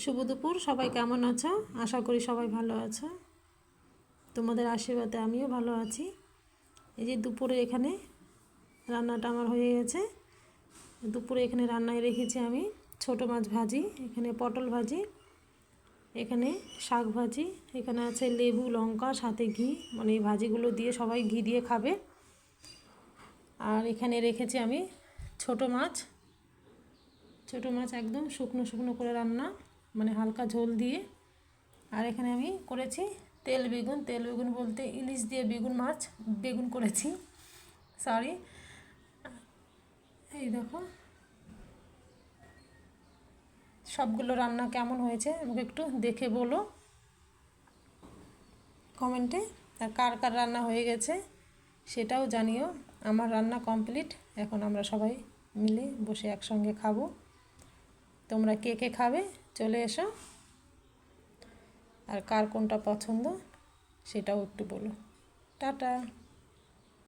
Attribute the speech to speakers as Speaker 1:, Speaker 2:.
Speaker 1: শুভ দুপুর, সবাই কেমন আছো? আশা করি সবাই ভালো আছো। তোমাদের আশীর্বাদে আমিও ভালো আছি। এই যে দুপুরে এখানে রান্নাটা আমার হয়ে গেছে। দুপুরে এখানে রান্নায় রেখেছি আমি ছোট মাছ ভাজি, এখানে পটল ভাজি, এখানে শাক ভাজি, এখানে আছে লেবু লঙ্কা সাথে ঘি, মানে এই ভাজিগুলো দিয়ে সবাই ঘি দিয়ে খাবে। আর এখানে রেখেছি আমি ছোট মাছ একদম শুকনো শুকনো করে রান্না, মানে হালকা ঝোল দিয়ে। আর এখানে আমি করেছি তেল বেগুন বলতে ইলিশ দিয়ে বেগুন করেছি, সরি। এই দেখো সবগুলো রান্না কেমন হয়েছে আমাকে একটু দেখে বলো কমেন্টে। আর কার কার রান্না হয়ে গেছে সেটাও জানিও। আমার রান্না কমপ্লিট, এখন আমরা সবাই মিলে বসে একসঙ্গে খাবো। তোমরা কে কে খাবে চলে এসো, আর কার কোনটা পছন্দ সেটাও একটু বলো। টাটা।